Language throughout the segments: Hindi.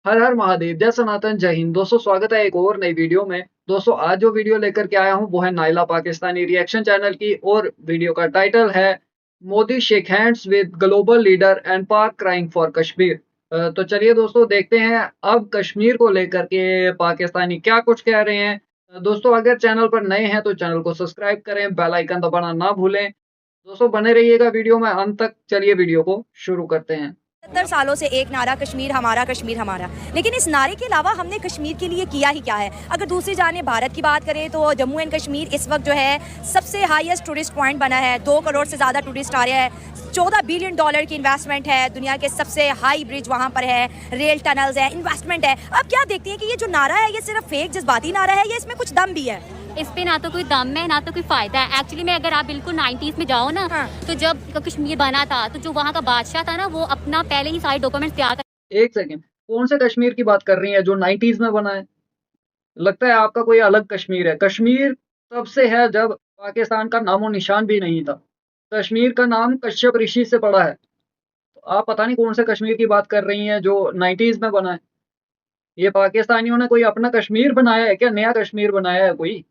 हर हर महादेव, जय सनातन, जय हिंद। दोस्तों स्वागत है एक और नई वीडियो में। दोस्तों आज जो वीडियो लेकर के आया हूँ वो है नाइला पाकिस्तानी रिएक्शन चैनल की और वीडियो का टाइटल है Modi shake hands with global leader and पाक क्राइंग फॉर कश्मीर। तो चलिए दोस्तों देखते हैं अब कश्मीर को लेकर के पाकिस्तानी क्या कुछ कह रहे हैं। दोस्तों अगर चैनल पर नए हैं तो चैनल को सब्सक्राइब करें, बेल आइकन दबाना ना भूलें। दोस्तों बने रहिएगा वीडियो में अंत तक। चलिए वीडियो को शुरू करते हैं। 70 सालों से एक नारा कश्मीर हमारा, कश्मीर हमारा। लेकिन इस नारे के अलावा हमने कश्मीर के लिए किया ही क्या है? अगर दूसरी जाने भारत की बात करें तो जम्मू एंड कश्मीर इस वक्त जो है सबसे हाईएस्ट टूरिस्ट पॉइंट बना है। 2 करोड़ से ज़्यादा टूरिस्ट आ रहे हैं। 14 बिलियन डॉलर की इन्वेस्टमेंट है। दुनिया के सबसे हाई ब्रिज वहाँ पर है, रेल टनल्स है, इन्वेस्टमेंट है। अब क्या देखते हैं कि ये जो नारा है ये सिर्फ फेक जज्बाती नारा है या इसमें कुछ दम भी है? इस पे ना तो कोई दम है ना तो कोई फायदा है। एक्चुअली में अगर आप बिल्कुल 90s में जाओ ना, हाँ। तो जब कश्मीर बना था तो जो वहाँ का बादशाह था ना, वो अपना पहले ही सारे डॉक्यूमेंट्स तैयार कर। एक सेकंड, कौन से कश्मीर की बात कर रही हैं जो 90s में बना है? लगता है आपका कोई अलग कश्मीर है। कश्मीर तब से है जब पाकिस्तान का नामो निशान भी नहीं था। कश्मीर का नाम कश्यप ऋषि से पड़ा है। तो आप पता नहीं कौन से कश्मीर की बात कर रही हैं जो 90s में बना है। ये पाकिस्तानियों ने कोई अपना कश्मीर बनाया है क्या? नया कश्मीर बनाया है कोई?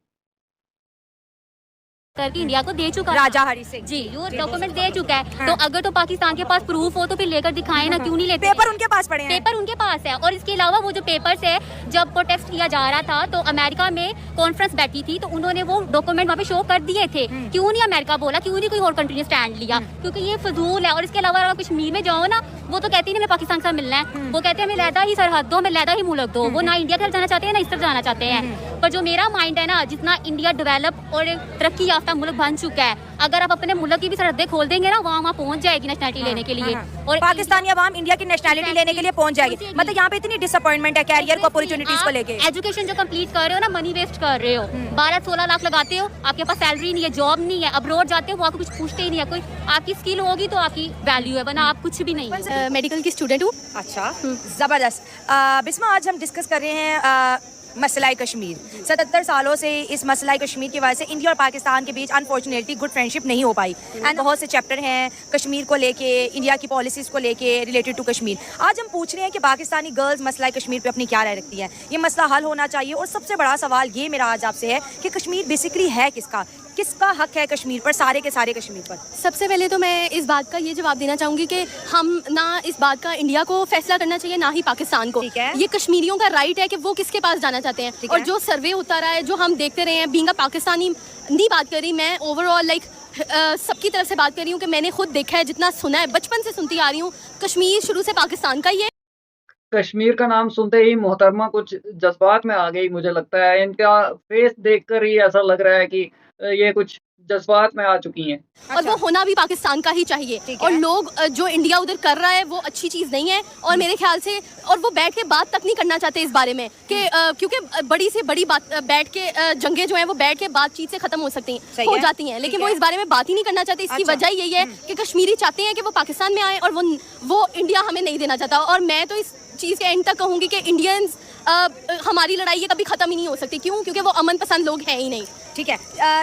करके इंडिया को दे चुका है। राजा हरि सिंह जी, वो डॉक्यूमेंट दे चुका है। हाँ। तो अगर तो पाकिस्तान के पास प्रूफ हो तो फिर लेकर दिखाए ना, क्यों नहीं लेते? पेपर उनके पास पड़े हैं। पेपर उनके पास है। और इसके अलावा वो जो पेपर्स है, जब प्रोटेस्ट किया जा रहा था तो अमेरिका में कॉन्फ्रेंस बैठी थी तो उन्होंने वो डॉक्यूमेंट वहाँ पे शो कर दिए थे। क्यों नहीं अमेरिका बोला, क्यों नहीं कोई और कंट्री ने स्टैंड लिया? क्योंकि ये फजूल है। और इसके अलावा अगर कश्मीर में जाओ ना, वो तो कहती है हमें पाकिस्तान से मिलना है। वो कहते हैं हमें लहदा ही सरहद दो, हमें लहदा ही मुल्क दो। वो ना इंडिया की तरफ जाना चाहते हैं ना इस तरफ जाना चाहते हैं। पर जो मेरा माइंड है ना, जितना इंडिया डेवलप और तरक्की याफ्ता मुल्क बन चुका है, अगर आप अपने मुल्क की भी सरहदें खोल देंगे ना, वहाँ पहुँच जाएगी नेशनलिटी लेने के लिए। और पाकिस्तानी अवाम इंडिया की नेशनलिटी लेने के लिए पहुंच जाएगी। मतलब यहाँ पे इतनी डिसअपॉइंटमेंट है कैरियर को, अपॉर्चुनिटीज को लेके। एजुकेशन जो कंप्लीट कर रहे हो ना, मनी वेस्ट कर रहे हो। 12-16 लाख लगाते हो, आपके पास सैलरी नहीं है, जॉब नहीं है, अब्रॉड जाते हो वो आपको कुछ पूछते ही नहीं है। कोई आपकी स्किल होगी तो आपकी वैल्यू है, वरना आप कुछ भी नहीं। मेडिकल की स्टूडेंट हूँ। अच्छा, जबरदस्त। बिस्मा, आज हम डिस्कस कर रहे हैं मसला कश्मीर। 77 सालों से इस मसला कश्मीर की वजह से इंडिया और पाकिस्तान के बीच अनफॉर्चुनेटली गुड फ्रेंडशिप नहीं हो पाई। एंड बहुत से चैप्टर हैं कश्मीर को लेके, इंडिया की पॉलिसीज़ को लेके रिलेटेड टू कश्मीर। आज हम पूछ रहे हैं कि पाकिस्तानी गर्ल्स मसला कश्मीर पे अपनी क्या राय रखती हैं। ये मसला हल होना चाहिए। और सबसे बड़ा सवाल ये मेरा आज आपसे है कि कश्मीर बेसिकली है किसका? किसका हक है कश्मीर पर, सारे के सारे कश्मीर पर? सबसे पहले तो मैं इस बात का ये जवाब देना चाहूँगी कि हम ना इस बात का इंडिया को फैसला करना चाहिए, ना ही पाकिस्तान को। ठीक है। ये कश्मीरियों का राइट है कि वो किसके पास जाना चाहते हैं। और जो सर्वे होता रहा है, जो हम देखते रहे हैं, बीइंग अ पाकिस्तानी नहीं बात कर रही मैं, ओवरऑल लाइक सबकी तरफ से बात कर रही हूँ कि मैंने खुद देखा है, जितना सुना है, बचपन से सुनती आ रही हूँ, कश्मीर शुरू से पाकिस्तान का ही है। कश्मीर का नाम सुनते ही मोहतरमा कुछ जज्बात में आ गई। मुझे लगता है इनका फेस देखकर ही ऐसा लग रहा है कि ये कुछ जज्बात में आ चुकी हैं। और वो होना भी पाकिस्तान का ही चाहिए। और लोग जो इंडिया उधर कर रहा है वो अच्छी चीज़ नहीं है। और मेरे ख्याल से और वो बैठ के बात तक नहीं करना चाहते इस बारे में कि क्योंकि बड़ी से बड़ी बात बैठ के जंगे जो हैं वो बैठ के बातचीत से खत्म हो सकती हैं, हो जाती हैं, लेकिन वो इस बारे में बात ही नहीं करना चाहते। इसकी वजह यही है कि कश्मीरी चाहते हैं कि वो पाकिस्तान में आए और वो इंडिया हमें नहीं देना चाहता। और मैं तो इस चीज़ के एंड तक कहूँगी कि इंडियंस हमारी लड़ाई ये कभी ख़त्म ही नहीं हो सकती। क्यों? क्योंकि वो अमन पसंद लोग हैं ही नहीं। ठीक है।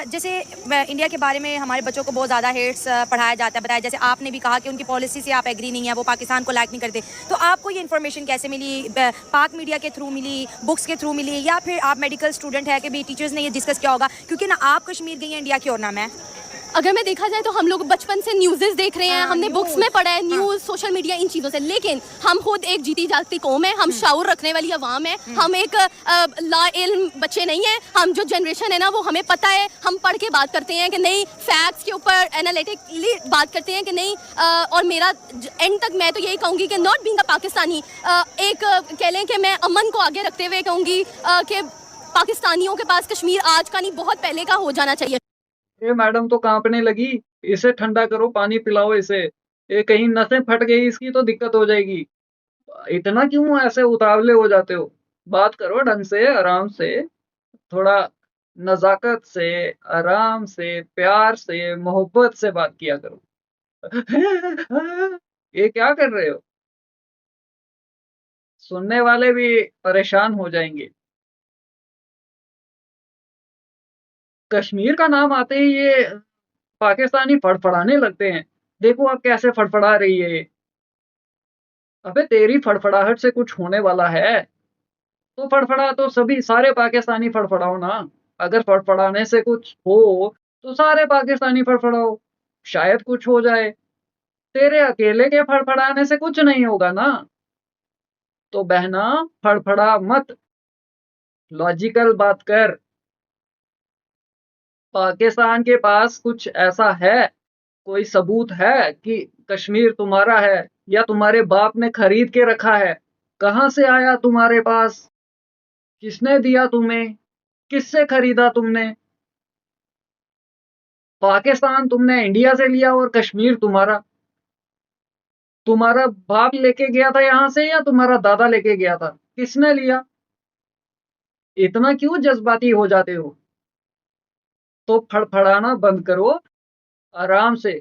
जैसे इंडिया के बारे में हमारे बच्चों को बहुत ज़्यादा हेट्स पढ़ाया जाता है, बताया। जैसे आपने भी कहा कि उनकी पॉलिसी से आप एग्री नहीं है, वो पाकिस्तान को लाइक नहीं करते। तो आपको ये इन्फॉर्मेशन कैसे मिली? पाक मीडिया के थ्रू मिली, बुक्स के थ्रू मिली, या फिर आप मेडिकल स्टूडेंट है कि भी टीचर्स ने ये डिस्कस किया होगा? क्योंकि ना आप कश्मीर गई हैं इंडिया की और ना मैं। अगर मैं देखा जाए तो हम लोग बचपन से न्यूज़ देख रहे हैं, हमने बुक्स में पढ़ा है, न्यूज़, सोशल मीडिया, इन चीज़ों से। लेकिन हम खुद एक जीती जागती कौम है, हम शाऊर रखने वाली अवाम है, हम एक ला इल्म बच्चे नहीं हैं। हम जो जनरेशन है ना, वो हमें पता है, हम पढ़ के बात करते हैं कि नहीं, फैक्ट्स के ऊपर एनालिटिकली बात करते हैं कि नहीं। और मेरा एंड तक मैं तो यही कहूँगी कि नॉट बीइंग अ पाकिस्तानी, एक कह लें कि मैं अमन को आगे रखते हुए कहूँगी कि पाकिस्तानियों के पास कश्मीर आज का नहीं, बहुत पहले का हो जाना चाहिए। ये मैडम तो कांपने लगी। इसे ठंडा करो, पानी पिलाओ इसे। ये कहीं नसें फट गई इसकी तो दिक्कत हो जाएगी। इतना क्यों ऐसे उतावले हो जाते हो? बात करो ढंग से, आराम से, थोड़ा नज़ाकत से, आराम से, प्यार से, मोहब्बत से बात किया करो। ये क्या कर रहे हो? सुनने वाले भी परेशान हो जाएँगे। कश्मीर का नाम आते ही ये पाकिस्तानी फड़फड़ाने लगते हैं। देखो अब कैसे फड़फड़ा रही है ये। अबे तेरी फड़फड़ाहट से कुछ होने वाला है तो फड़फड़ा, तो सभी सारे पाकिस्तानी फड़फड़ाओ ना। अगर फड़फड़ाने से कुछ हो तो सारे पाकिस्तानी फड़फड़ाओ, शायद कुछ हो जाए। तेरे अकेले के फड़फड़ाने से कुछ नहीं होगा ना। तो बहना फड़फड़ा मत, लॉजिकल बात कर। पाकिस्तान के पास कुछ ऐसा है, कोई सबूत है कि कश्मीर तुम्हारा है या तुम्हारे बाप ने खरीद के रखा है? कहाँ से आया तुम्हारे पास? किसने दिया तुम्हें? किससे खरीदा तुमने? पाकिस्तान तुमने इंडिया से लिया और कश्मीर तुम्हारा। तुम्हारा बाप लेके गया था यहाँ से या तुम्हारा दादा लेके गया था? किसने लिया? इतना क्यों जज्बाती हो जाते हो? तो फड़फड़ाना बंद करो, आराम से।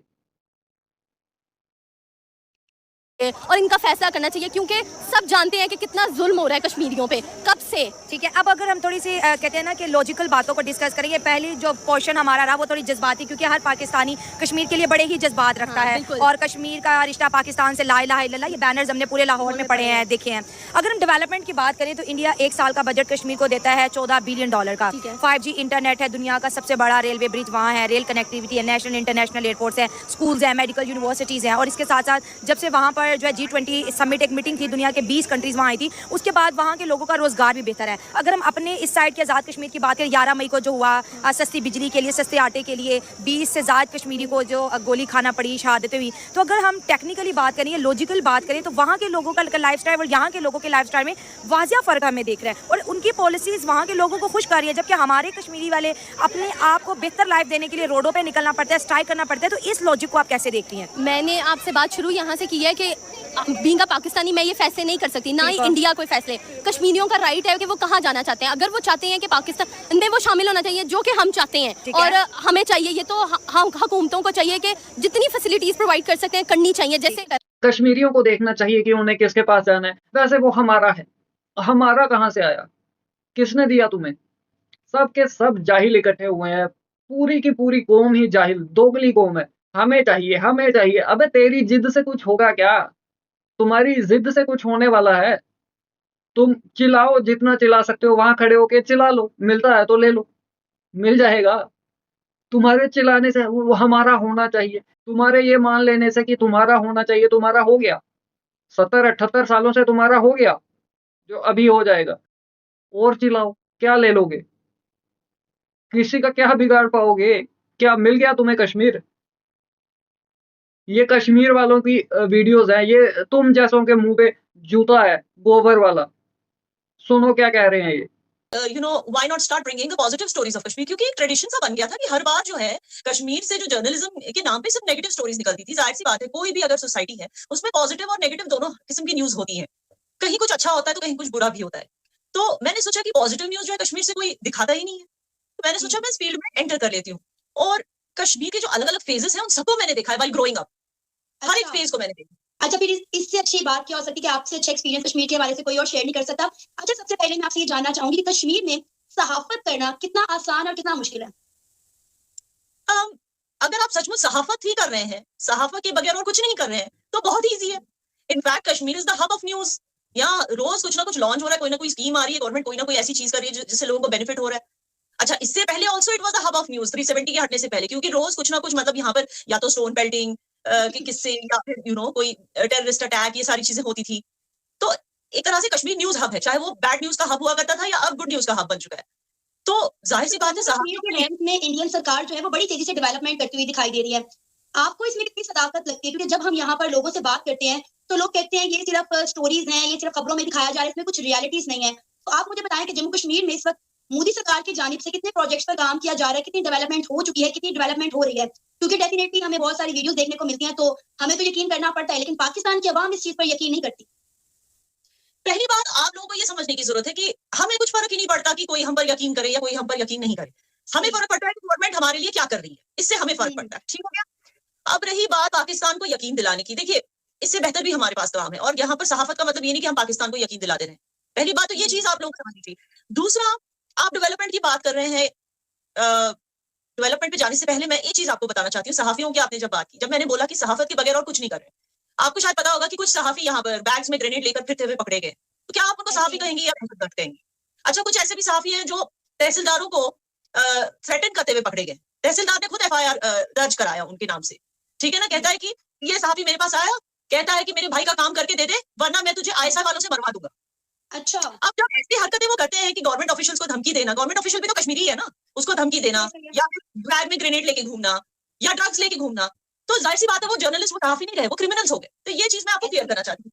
और इनका फैसला करना चाहिए, क्योंकि सब जानते हैं कि कितना जुल्म हो रहा है कश्मीरियों पे कब से। ठीक है, अब अगर हम थोड़ी सी कहते हैं ना कि लॉजिकल बातों को डिस्कस करेंगे, पहली जो पोर्शन हमारा रहा वो थोड़ी जज्बाती, क्योंकि हर पाकिस्तानी कश्मीर के लिए बड़े ही जज्बात रखता हाँ, है, बिल्कुल। और कश्मीर का रिश्ता पाकिस्तान से ला इलाहा इल्लल्लाह, ये बैनर्स हमने पूरे लाहौर में पढ़े हैं, देखे हैं। अगर हम डेवलपमेंट की बात करें तो इंडिया 1 साल का बजट कश्मीर को देता है $14 बिलियन का। ठीक है। 5G इंटरनेट है, दुनिया का सबसे बड़ा रेलवे ब्रिज वहाँ है, रेल कनेक्टिविटी है, नेशनल इंटरनेशनल एयरपोर्ट्स है, स्कूल्स हैं, मेडिकल यूनिवर्सिटीज़ हैं, और इसके साथ साथ जब से वहाँ पर जो है G20 समिट एक मीटिंग थी, दुनिया के 20 कंट्रीज वहाँ आई थी, उसके बाद वहाँ के लोगों का रोजगार भी बेहतर है। अगर हम अपने इस साइड के आज़ाद कश्मीर की बात करें, 11 मई को जो हुआ, सस्ती बिजली के लिए, सस्ते आटे के लिए 20 से ज़्यादा कश्मीरी को जो गोली खाना पड़ी, शहादतें हुई। तो अगर हम टेक्निकली बात करें, लॉजिकल बात करें, तो वहाँ के लोगों का लाइफ स्टाइल और यहाँ के लोगों के लाइफ स्टाइल में वाजिया फ़र्क हमें देख रहे हैं, और उनकी पॉलिसीज़ वहाँ के लोगों को खुश कर रही है, जबकि हमारे कश्मीरी वाले अपने आप को बेहतर लाइफ देने के लिए रोडों पर निकलना पड़ता है, स्ट्राइक करना पड़ता है। तो इस लॉजिक को आप कैसे देखती हैं? मैंने आपसे बात शुरू यहाँ से की है कि बीइंग अ पाकिस्तानी मैं ये फैसले नहीं कर सकती, ना ही इंडिया कोई फैसले। कश्मीरियों का राइट है कि वो कहाँ जाना चाहते हैं। अगर वो चाहते हैं कि पाकिस्तान में वो शामिल होना चाहिए, जो कि हम चाहते हैं, और हमें चाहिए, ये तो हम हुकूमतों को चाहिए कि जितनी फैसिलिटीज प्रोवाइड कर सकते हैं करनी चाहिए। जैसे कश्मीरियों को देखना चाहिए कि उन्हें किसके पास जाना है। वैसे वो हमारा है, हमारा कहाँ से आया? किसने दिया तुम्हें? सब के सब जाहिल इकट्ठे हुए हैं, पूरी की पूरी कौम ही जाहिल, दोगली कौम है। हमें चाहिए, हमें चाहिए। अबे तेरी जिद से कुछ होगा क्या? तुम्हारी जिद से कुछ होने वाला है? तुम चिल्लाओ, जितना चिल्ला सकते हो वहां खड़े होके चिल्ला लो, मिलता है तो ले लो, मिल जाएगा। तुम्हारे चिल्लाने से वो हमारा होना चाहिए, तुम्हारे ये मान लेने से कि तुम्हारा होना चाहिए, तुम्हारा हो गया। 70-78 सालों से तुम्हारा हो गया, जो अभी हो जाएगा। और चिल्लाओ, क्या ले लोगे? किसी का क्या बिगाड़ पाओगे? क्या मिल गया तुम्हें कश्मीर? ये कश्मीर वालों की वीडियोस हैं, ये तुम जैसों के मुंह पे जूता है, गोबर वाला। सुनो क्या कह रहे हैं ये। Why not start bringing the positive stories of Kashmir, क्योंकि एक ट्रेडिशन सा बन गया था कि हर बार जो है कश्मीर से जो जर्नलिज्म के नाम पे सिर्फ नेगेटिव स्टोरीज निकलती थी। जाहिर सी बात है, कोई भी अगर सोसाइटी है उसमें पॉजिटिव और नेगेटिव दोनों किस्म की न्यूज होती है। कहीं कुछ अच्छा होता है तो कहीं कुछ बुरा भी होता है। तो मैंने सोचा कि पॉजिटिव न्यूज जो है कश्मीर से कोई दिखाता ही नहीं है, तो मैंने सोचा मैं इस फील्ड में एंटर कर लेती हूँ। और कश्मीर के जो अलग अलग फेजेस हैं उन सबको मैंने देखा है वाइल ग्रोइंग अप। हर एक फेज को मैंने देखा। अच्छा, फिर इससे अच्छी बात क्या हो सकती है कि आपसे अच्छा एक्सपीरियंस कश्मीर के हवाले से कोई और शेयर नहीं कर सकता। अच्छा, सबसे पहले मैं आपसे ये जानना चाहूंगी कि कश्मीर में सहाफत करना कितना आसान और कितना मुश्किल है? अगर आप सचमुच सहाफत ही कर रहे हैं, सहाफत के बगैर और कुछ नहीं कर रहे हैं, तो बहुत ईजी है। In fact Kashmir is the hub of news. यहाँ रोज कुछ ना कुछ लॉन्च हो रहा है, कोई ना कोई स्कीम आ रही है, गवर्नमेंट कोई ना कोई ऐसी चीज कर रही है जिससे लोगों को बेनिफिट हो रहा है। अच्छा, इससे पहले also it was the hub of news 370 के हटने से पहले, क्योंकि रोज कुछ ना कुछ, मतलब यहाँ पर या तो स्टोन पेल्टिंग के किस्से या फिर कोई टेररिस्ट अटैक, ये सारी चीजें होती थी। तो एक तरह से कश्मीर न्यूज हब है, चाहे वो बैड न्यूज का हब हुआ करता था या अब गुड न्यूज का हब बन चुका है। तो जाहिर सी बात है कश्मीर के रैंक में इंडियन सरकार जो है वो बड़ी तेजी से डेवलपमेंट करती हुई दिखाई दे रही है। आपको इसमें कितनी सदाकत लगती है? क्योंकि जब हम यहाँ पर लोगों से बात करते हैं तो लोग कहते हैं ये सिर्फ स्टोरीज हैं, ये सिर्फ खबरों में दिखाया जा रहा है, इसमें कुछ रियलिटीज नहीं है। तो आप मुझे बताएं कि जम्मू कश्मीर में इस वक्त मोदी सरकार की जानिब से कितने प्रोजेक्ट्स पर काम किया जा रहा है, कितनी डेवलपमेंट हो चुकी है, कितनी डेवलपमेंट हो रही है? क्योंकि डेफिनेटली हमें बहुत सारी वीडियोस देखने को मिलती हैं तो हमें तो यकीन करना पड़ता है, लेकिन पाकिस्तान की आवाम इस चीज पर यकीन नहीं करती। पहली बात, आप लोगों को ये समझने की जरूरत है कि हमें कुछ फर्क ही नहीं पड़ता कि कोई हम पर यकीन करे या कोई हम पर यकीन नहीं करे। हमें फर्क पड़ता है कि गवर्नमेंट हमारे लिए क्या कर रही है, इससे हमें फर्क पड़ता है। ठीक हो गया? अब रही बात पाकिस्तान को यकीन दिलाने की, देखिए इससे बेहतर भी हमारे पास काम है, और यहाँ पर सहाफत का मतलब ये नहीं कि हम पाकिस्तान को यकीन दिला दे रहे हैं। पहली बात तो ये चीज आप लोग समझ लीजिए। दूसरा, आप डेवलपमेंट की बात कर रहे हैं, डेवलपमेंट पे जाने से पहले मैं एक चीज आपको बताना चाहती हूँ। सहाफियों की आपने जब बात की, जब मैंने बोला कि सहाफत के बगैर और कुछ नहीं कर रहे, आपको शायद पता होगा कि कुछ सहाफी यहाँ पर बैग्स में ग्रेनेड लेकर फिरते हुए पकड़े गए, तो क्या आप उनको सहाफी कहेंगे या दहशतगर्द कहेंगे? अच्छा, कुछ ऐसे भी सहाफी हैं जो तहसीलदारों को थ्रेटन करते हुए पकड़े गए, तहसीलदार ने खुद एफआईआर दर्ज कराया उनके नाम से, ठीक है ना, कहता है कि ये सहाफी मेरे पास आया, कहता है कि मेरे भाई का काम करके दे दे वरना मैं तुझे आईएसआई वालों से मरवा दूंगा। अच्छा, अब जब ऐसी हरकतें वो करते हैं कि गवर्नमेंट ऑफिशियल्स को धमकी देना, गवर्नमेंट ऑफिशियल भी तो कश्मीरी है ना, उसको धमकी देना या फिर बैग में ग्रेनेड लेके घूमना या ड्रग्स लेके घूमना, तो जाहिर सी बात है वो जर्नलिस्ट, वो सहाफी नहीं रहे, वो क्रिमिनल्स हो गए। तो ये चीज मैं आपको क्लियर करना चाहती हूँ।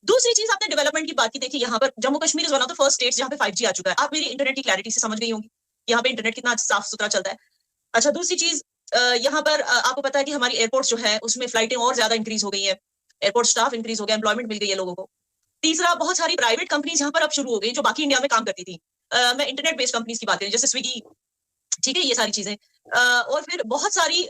दूसरी चीज, आपने डेवलपमेंट की बात की, देखिए यहाँ पर Jammu Kashmir is one of the first states जहाँ पे 5G आ चुका है। आप मेरी इंटरनेट की क्लैरिटी से समझ गई होंगी यहाँ पे इंटरनेट कितना साफ सुथरा चलता है। अच्छा, दूसरी चीज, यहाँ पर आपको पता है कि हमारी एयरपोर्ट जो है उसमें फ्लाइटें और ज्यादा इंक्रीज हो गई है, एयरपोर्ट स्टाफ इंक्रीज हो गया, एम्प्लॉयमेंट मिल गई है लोगों को। तीसरा, बहुत सारी प्राइवेट कंपनीज यहाँ पर अब शुरू हो गई जो बाकी इंडिया में काम करती थी। मैं इंटरनेट बेस्ड कंपनीज की बात करूं, जैसे स्विगी, ठीक है, ये सारी चीजें, और फिर बहुत सारी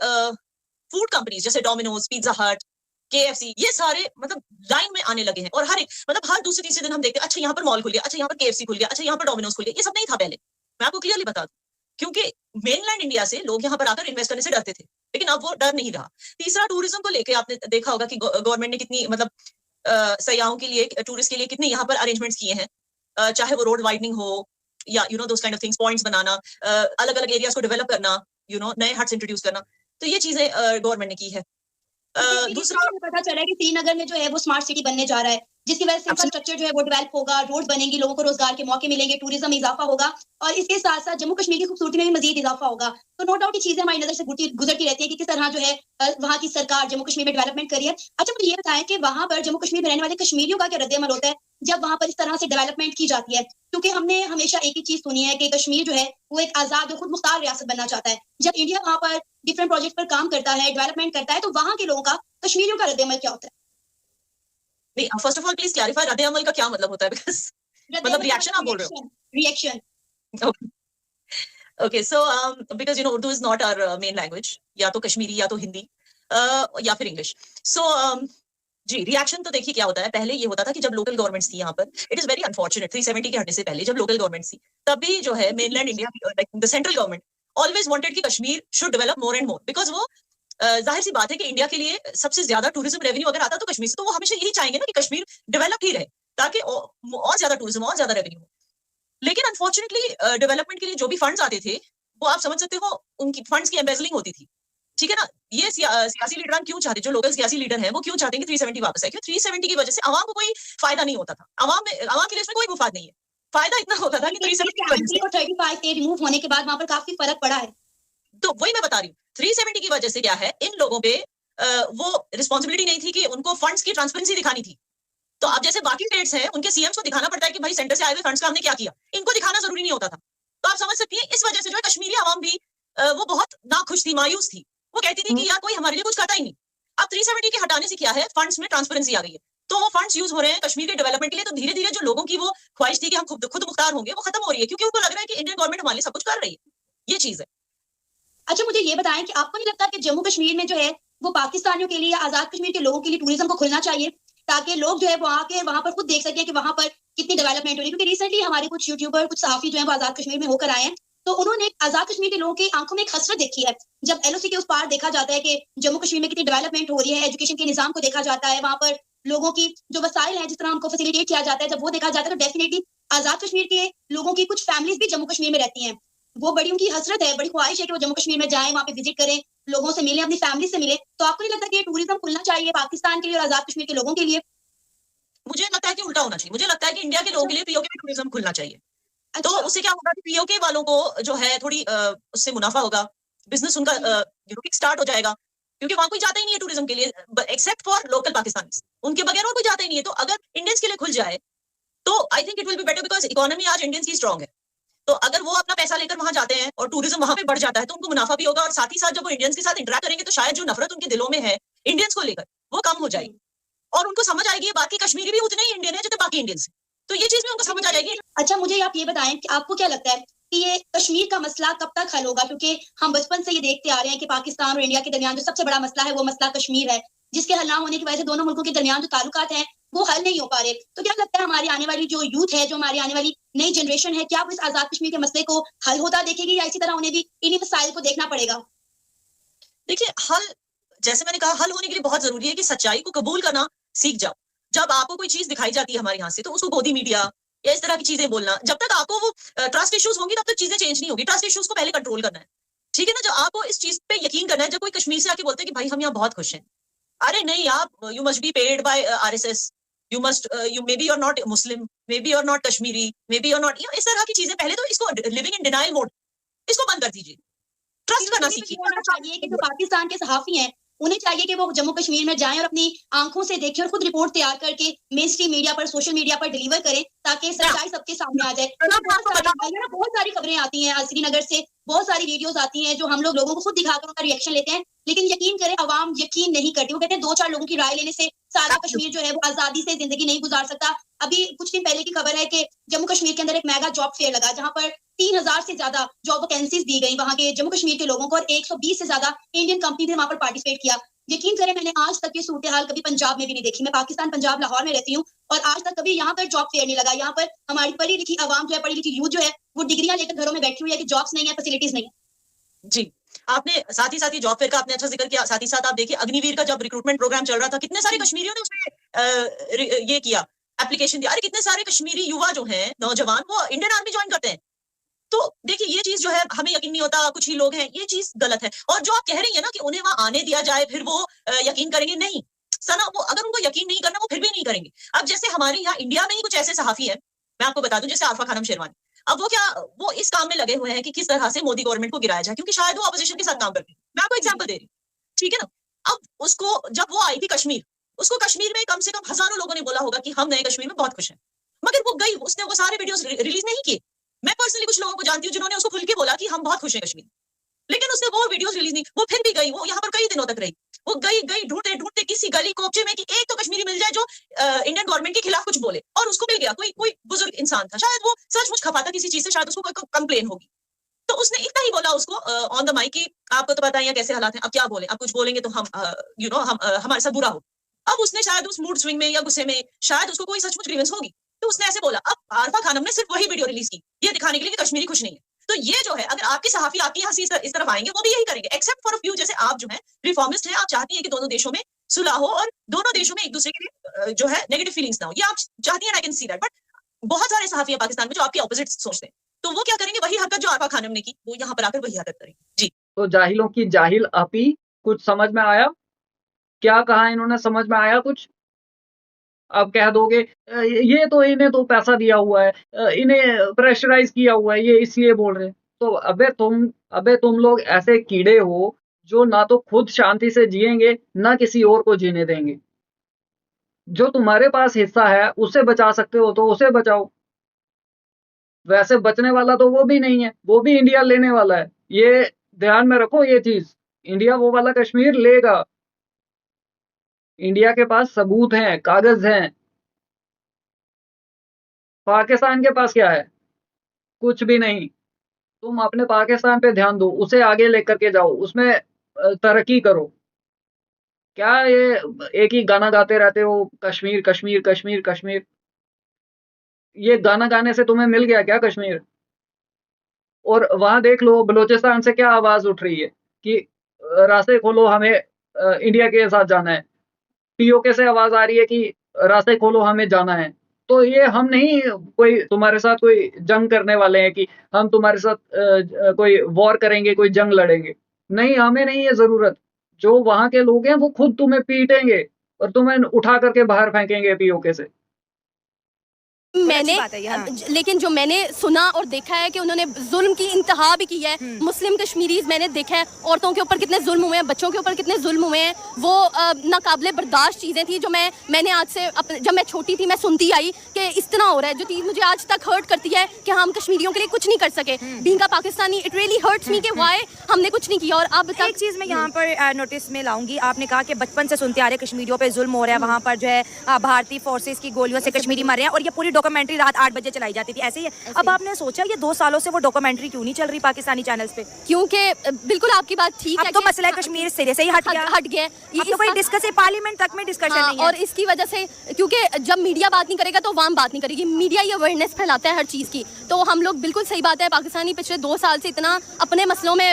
फूड कंपनीज जैसे डोमिनोज, पिज्जा हट, KFC, ये सारे मतलब लाइन में आने लगे हैं। और हर एक मतलब हर दूसरे तीसरे दिन हम देखते हैं, अच्छा यहाँ पर मॉल खुल गया, अच्छा यहाँ पर KFC खुल गया, अच्छा यहाँ पर डोमिनोज खुल गया। ये सब नहीं था पहले, मैं आपको क्लियरली बता दूं, क्योंकि मेनलैंड इंडिया से लोग यहाँ पर आकर इन्वेस्ट करने से डरते थे, लेकिन अब वो डर नहीं रहा। तीसरा, टूरिज्म को लेकर आपने देखा होगा कि गवर्नमेंट ने कितनी मतलब सयाहों के लिए, टूरिस्ट के लिए कितने यहाँ पर अरेंजमेंट्स किए हैं, चाहे वो रोड वाइडनिंग हो या those kind of things, points बनाना, अलग अलग एरियाज को डेवलप करना, नए हट्स इंट्रोड्यूस करना, तो ये चीजें गवर्नमेंट ने की है। दूसरा, पता चला है कि श्रीनगर में जो है वो स्मार्ट सिटी बनने जा रहा है, जिसकी वजह से इंफ्रास्ट्रक्चर जो है वो डेवलप होगा, रोड बनेंगी, लोगों को रोजगार के मौके मिलेंगे, टूरिज्म में इजाफा होगा और इसके साथ साथ जम्मू कश्मीर की खूबसूरती में भी मजीद इजाफा होगा। तो नो डाउट ये चीजें हमारी नजर से गुजरती रहती है कि किस तरह जो है वहाँ की सरकार जम्मू कश्मीर में डेवलपमेंट करी है। अच्छा, मुझे ये बताएं कि वहाँ पर जम्मू कश्मीर में रहने वाले कश्मीरियों का क्या रद्द-ए-अमल होता है जब वहाँ पर इस तरह से डेवलपमेंट की जाती है? क्योंकि हमने हमेशा एक ही चीज सुनी है कि कश्मीर जो है वो एक आजाद और खुद मुख्तार रियासत बनना चाहता है। जब इंडिया वहाँ पर डिफरेंट प्रोजेक्ट पर काम करता है, डेवलपमेंट करता है, तो वहाँ के लोगों का कश्मीरियों का रद्द-ए-अमल क्या होता है? नहीं, first of all please clarify, रद्द अमल का क्या मतलब होता है, बिकॉज मतलब रिएक्शन आप बोल रहे हो? Reaction. Okay, so because Urdu is not our main language, या तो कश्मीरी या तो हिंदी या फिर इंग्लिश। सो जी, रिएक्शन तो देखिए क्या होता है, पहले ये होता था कि जब लोकल गवर्नमेंट्स थी यहाँ पर, इट इज वेरी अनफॉर्चुनेट 370 के हटने से पहले जब लोकल गवर्नमेंट्स थी, तभी जो है mainland India, the central government always wanted कि Kashmir should develop more and more, because वो जाहिर सी बात है कि इंडिया के लिए सबसे ज्यादा टूरिज्म रेवेन्यू अगर आता तो कश्मीर से, तो वो हमेशा यही चाहेंगे ना कि कश्मीर डेवलप ही रहे ताकि और ज्यादा टूरिज्म, और ज्यादा रेवेन्यू हो। लेकिन अनफॉर्चुनेटली डेवलपमेंट के लिए जो भी फंड्स आते थे वो आप समझ सकते हो उनकी फंड्स की एम्बेजलिंग होती थी, ठीक है ना। ये सियासी लीडर क्यों चाहते, जो लोकल सियासी लीडर हैं वो क्यों चाहते हैं कि 370 वापस आए? क्यों 370 की वजह से आवाम को कोई फायदा नहीं होता था, आवाम के लिए इसमें कोई मुफाद नहीं है। फायदा इतना होता था कि 370 की वजह से 35 के रिमूव होने के बाद वहां पर काफी फर्क पड़ा है। तो वही मैं बता रही हूँ, 370 की वजह से क्या है, इन लोगों पे वो रिस्पॉन्सिबिलिटी नहीं थी कि उनको फंड्स की ट्रांसपेरेंसी दिखानी थी। तो अब जैसे बाकी स्टेट्स हैं, उनके सीएम्स को दिखाना पड़ता है कि भाई सेंटर से आए हुए फंड्स का हमने क्या किया, इनको दिखाना जरूरी नहीं होता था। तो आप समझ सकती हैं इस वजह से जो है कश्मीरी आवाम भी वो बहुत नाखुश थी, मायूस थी। वो कहती थी कि यार कोई हमारे लिए कुछ करता ही नहीं। अब 370 के हटाने से क्या है, फंड्स में ट्रांसपेरेंसी आ गई है, तो वो फंड्स यूज हो रहे हैं कश्मीर के डेवलपमेंट के लिए। तो धीरे धीरे जो लोगों की वो ख्वाहिश थी कि हम खुद मुख्तार होंगे, वो खत्म हो रही है, क्योंकि उनको लग रहा है कि इंडियन गवर्नमेंट हमारे लिए सब कुछ कर रही है। ये चीज है। अच्छा, मुझे ये बताएं कि आपको नहीं लगता कि जम्मू कश्मीर में जो है वो पाकिस्तानियों के लिए, आजाद कश्मीर के लोगों के लिए टूरिज्म को खुलना चाहिए, ताकि लोग जो है वो आके वहां पर खुद देख सकें कि वहां पर कितनी डेवलपमेंट हो रही है? क्योंकि रिसेंटली हमारे कुछ यूट्यूबर, कुछ सहाफी जो है वो आजाद कश्मीर में होकर आए हैं, तो उन्होंने आजाद कश्मीर के लोगों की आंखों में एक हसरत देखी है। जब LOC के उस पार देखा जाता है कि जम्मू कश्मीर में कितनी डेवलपमेंट हो रही है, एजुकेशन के निजाम को देखा जाता है, वहां पर लोगों की जो वसाइल है जिस तरह उनको फैसिलिटेट किया जाता है, जब वो देखा जाता है तो डेफिनेटली आजाद कश्मीर के लोगों की कुछ फैमिलीज भी जम्मू कश्मीर में रहती हैं, वो बड़ी उनकी हसरत है, बड़ी ख्वाहिश है कि वो जम्मू कश्मीर में जाएं, वहां पे विजिट करें, लोगों से मिले, अपनी फैमिली से मिले। तो आपको नहीं लगता कि ये टूरिज्म खुलना चाहिए पाकिस्तान के लिए और आजाद कश्मीर के लोगों के लिए? मुझे लगता है कि उल्टा होना चाहिए। मुझे लगता है कि इंडिया के लोगों के लिए POK में टूरिज्म खुलना चाहिए। तो उससे क्या होगा कि POK वालों को जो है थोड़ी उससे मुनाफा होगा, बिजनेस उनका किक स्टार्ट हो जाएगा, क्योंकि वहां कोई जाता ही नहीं है टूरिज्म के लिए एक्सेप्ट फॉर लोकल पाकिस्तानीज, उनके बगैर और कोई जाता ही नहीं है। तो अगर इंडियंस के लिए खुल जाए तो I think it will be better, because economy आज इंडियंस की स्ट्रांग है। तो अगर वो अपना पैसा लेकर वहां जाते हैं और टूरिज्म वहां पे बढ़ जाता है तो उनको मुनाफा भी होगा, और साथ ही साथ जब वो इंडियंस के साथ इंटरेक्ट करेंगे तो शायद जो नफरत उनके दिलों में है इंडियंस को लेकर वो कम हो जाएगी, और उनको समझ आएगी बाकी कश्मीरी भी उतने ही इंडियन है जितने बाकी इंडियंस हैं। तो ये चीज भी उनको समझ आ जाएगी। अच्छा, मुझे आप ये बताएं कि आपको क्या लगता है कि ये कश्मीर का मसला कब तक हल होगा? क्योंकि हम बचपन से ये देखते आ रहे हैं कि पाकिस्तान और इंडिया के दरमियान जो सबसे बड़ा मसला है वो मसला कश्मीर है, जिसके हल ना होने की वजह से दोनों मुल्कों के दरमियान जो ताल्लुकात हैं वो हल नहीं हो पा रहे। तो क्या लगता है हमारी आने वाली जो यूथ है, जो हमारी आने वाली नई जनरेशन है, क्या वो इस आजाद कश्मीर के मसले को हल होता देखेगी, या इसी तरह उन्हें भी इन्हीं मसाइल को देखना पड़ेगा? देखिए, हल जैसे मैंने कहा, हल होने के लिए बहुत जरूरी है कि सच्चाई को कबूल करना सीख जाओ। जब आपको कोई चीज दिखाई जाती है हमारे यहाँ से, तो उसको गोदी मीडिया या इस तरह की चीजें बोलना, जब तक आपको वो ट्रस्ट इश्यूज होंगी तब तक चीजें चेंज नहीं होगी। ट्रस्ट इश्यूज को पहले कंट्रोल करना है, ठीक है ना। जो आपको इस चीज पे यकीन करना है, जब कोई कश्मीर से आके बोलते हैं कि भाई हम यहाँ बहुत खुश हैं, अरे नहीं, आप you must be paid by RSS, you must you may B, you are not Muslim, may be you are not Kashmiri, may be you are not, इस तरह की चीजें पहले तो इसको लिविंग इन डिनाइल मोड, इसको बंद कर दीजिए। ट्रस्ट करना सीखिए। होना चाहिए कि जो पाकिस्तान के सहाफी हैं उन्हें चाहिए कि वो जम्मू कश्मीर में जाएं और अपनी आंखों से देखें और खुद रिपोर्ट तैयार करके मेन स्ट्रीम मीडिया पर, सोशल मीडिया पर डिलीवर करें, ताकि सच्चाई सबके सामने आ जाए। बहुत सारी खबरें आती हैं श्रीनगर से, बहुत सारी वीडियोस आती हैं जो हम लोगों को खुद दिखाकर उनका रिएक्शन लेते हैं, लेकिन यकीन करें अवाम यकीन नहीं करती। वो कहते हैं 2-4 लोगों की राय लेने से सारा कश्मीर जो है वो आजादी से जिंदगी नहीं गुजार सकता। अभी कुछ दिन पहले की खबर है कि जम्मू कश्मीर के अंदर एक मेगा जॉब फेयर लगा, जहां पर 3000 से ज्यादा जॉब वैकेंसीज दी गई वहां के जम्मू कश्मीर के लोगों को, और 120 से ज्यादा इंडियन कंपनी ने वहां पर पार्टिसिपेट किया। यकीन करें मैंने आज तक ये सूरत हाल कभी पंजाब में भी नहीं देखी। मैं पाकिस्तान पंजाब लाहौर में रहती हूँ और आज तक कभी यहाँ पर जॉब फेयर नहीं लगा। यहाँ पर हमारी पढ़ी लिखी आवाम जो है, पढ़ी लिखी यूथ जो है, वो डिग्रियां लेकर घरों में बैठी हुई है कि जॉब्स नहीं है, फैसिलिटीज नहीं है। जी, आपने साथ ही जॉब फेयर का आपने अच्छा जिक्र किया। साथ ही साथ आप देखिए अग्निवीर का जब रिक्रूटमेंट प्रोग्राम चल रहा था, कितने सारे कश्मीरियों ने उसमें ये किया, एप्लीकेशन दिया। अरे कितने सारे कश्मीरी युवा जो हैं, नौजवान, वो इंडियन आर्मी ज्वाइन करते हैं। तो देखिए ये चीज जो है, हमें यकीन नहीं होता, कुछ ही लोग हैं, ये चीज गलत है। और जो आप कह रही है ना कि उन्हें वहां आने दिया जाए फिर वो यकीन करेंगे, नहीं सना, वो अगर उनको यकीन नहीं करना वो फिर भी नहीं करेंगे। अब जैसे हमारे यहाँ इंडिया में ही कुछ ऐसे सहाफी हैं, मैं आपको बता दूं, जैसे आरफा खानम शेरवानी। अब वो इस काम में लगे हुए हैं कि किस तरह से मोदी गवर्नमेंट को गिराया जाए, क्योंकि शायद वो अपोजिशन के साथ काम करते हैं। मैं आपको एग्जांपल दे रही हूँ, ठीक है ना। अब उसको, जब वो आई थी कश्मीर, उसको कश्मीर में कम से कम हजारों लोगों ने बोला होगा कि हम नए कश्मीर में बहुत खुश हैं, मगर वो गई, उसने वो सारे वीडियोस रिलीज नहीं किए। मैं पर्सनली कुछ लोगों को जानती हूँ जिन्होंने उसको खुल के बोला कि हम बहुत खुश हैं कश्मीर, लेकिन उसने वो वीडियोस रिलीज नहीं। वो फिर भी गई, वो यहाँ पर कई दिनों तक रही, वो गई ढूंढते ढूंढते किसी गली कोपचे में कि एक तो कश्मीरी मिल जाए जो इंडियन गवर्नमेंट के खिलाफ कुछ बोले, और उसको मिल गया। कोई बुजुर्ग इंसान था, शायद वो सचमुच खफा था किसी चीज से, शायद उसको कोई कंप्लेन होगी, तो उसने इतना ही बोला उसको ऑन द माइक कि आपको तो पता ही है कैसे हालात हैं, अब क्या बोले, अब कुछ बोलेंगे तो हम हमारे साथ बुरा हो। अब उसने शायद उस मूड स्विंग में या गुस्से में, शायद उसको कोई सचमुच ग्रीवेंस होगी, तो उसने ऐसे बोला। अब आरफा खानम ने सिर्फ वही वीडियो रिलीज की, ये दिखाने के लिए कि कश्मीरी खुश नहीं है। तो ये जो है, अगर आपके सहाफी आपकी यहाँ से इस तरफ आएंगे, वो भी यही करेंगे, एक्सेप्ट फॉर अ फ्यू। जैसे आप जो है रिफॉर्मिस्ट हैं, आप चाहती हैं कि दोनों देशों में सुलह हो और दोनों देशों में एक दूसरे के लिए जो है नेगेटिव फीलिंग्स ना हो, ये आप चाहती हैं, I can see that. But बहुत सारे सहाफी हैं पाकिस्तान में जो आपके ऑपोजिट सोचते हैं, तो वो क्या करेंगे, वही हरकत जो आरफा खानम ने की, वो यहाँ पर आकर वही हरकत करेंगे। जी, तो जाहिलों की जाहिल आपी, कुछ समझ में आया? क्या कहा इन्होंने, समझ में आया कुछ? आप कह दोगे ये तो इन्हें तो पैसा दिया हुआ है, इन्हें प्रेशराइज किया हुआ है, ये इसलिए बोल रहे हैं। तो अबे तुम लोग ऐसे कीड़े हो जो ना तो खुद शांति से जिएंगे, ना किसी और को जीने देंगे। जो तुम्हारे पास हिस्सा है उसे बचा सकते हो तो उसे बचाओ। वैसे बचने वाला तो वो भी नहीं है, वो भी इंडिया लेने वाला है। ये ध्यान में रखो, ये चीज, इंडिया वो वाला कश्मीर लेगा। इंडिया के पास सबूत हैं, कागज हैं। पाकिस्तान के पास क्या है? कुछ भी नहीं। तुम अपने पाकिस्तान पे ध्यान दो, उसे आगे लेकर के जाओ, उसमें तरक्की करो। क्या ये एक ही गाना गाते रहते हो, कश्मीर कश्मीर कश्मीर कश्मीर? ये गाना गाने से तुम्हें मिल गया क्या कश्मीर? और वहां देख लो बलूचिस्तान से क्या आवाज उठ रही है कि रास्ते खोलो, हमें इंडिया के साथ जाना है। पीओके से आवाज आ रही है कि रास्ते खोलो, हमें जाना है। तो ये हम नहीं कोई तुम्हारे साथ कोई जंग करने वाले हैं कि हम तुम्हारे साथ कोई वॉर करेंगे, कोई जंग लड़ेंगे। नहीं, हमें नहीं है जरूरत। जो वहां के लोग हैं वो खुद तुम्हें पीटेंगे और तुम्हें उठा करके बाहर फेंकेंगे पीओके से। मैंने लेकिन जो मैंने सुना और देखा है कि उन्होंने जुल्म की इंतहा भी की है। मुस्लिम कश्मीरीज मैंने देखा है, औरतों के ऊपर कितने जुल्म हुए हैं, बच्चों के ऊपर कितने जुल्म हुए हैं। वो नाकाबिले बर्दाश्त चीज़ें थी जो मैंने आज से जब मैं छोटी थी मैं सुनती आई कि इस तरह हो रहा है। जो चीज़ मुझे आज तक हर्ट करती है कि हम कश्मीरियों के लिए कुछ नहीं कर सके, being a Pakistani, it really hurts me कि व्हाई हमने कुछ नहीं किया। और अब एक चीज़ मैं यहाँ पर नोटिस में लाऊंगी, आपने कहा कि बचपन से सुनते आ रहे कश्मीरियों पे जुल्म हो रहा है, वहाँ पर जो है भारतीय फोर्सेस की गोलियों से कश्मीरी मर रहे हैं, और ये पूरी डॉक्यूमेंट्री रात 8 बजे चलाई जाती थी, ऐसे ही है। अब आपने सोचा ये 2 सालों से वो डॉक्यूमेंट्री क्यों नहीं चल रही पाकिस्तानी चैनल्स पे? क्योंकि बिल्कुल आपकी बात ठीक है, अब तो मसला कश्मीर सिरे से ही हट गया। अब तो कोई डिस्कस पार्लियामेंट तक में डिस्कशन नहीं है। और इसकी वजह से, क्योंकि जब मीडिया बात नहीं करेगा तो वाम बात नहीं करेगी, मीडिया ये अवेयरनेस फैलाता है हर चीज़ की। तो हम लोग, बिल्कुल सही बात है, पाकिस्तानी पिछले 2 साल से इतना अपने मसलों में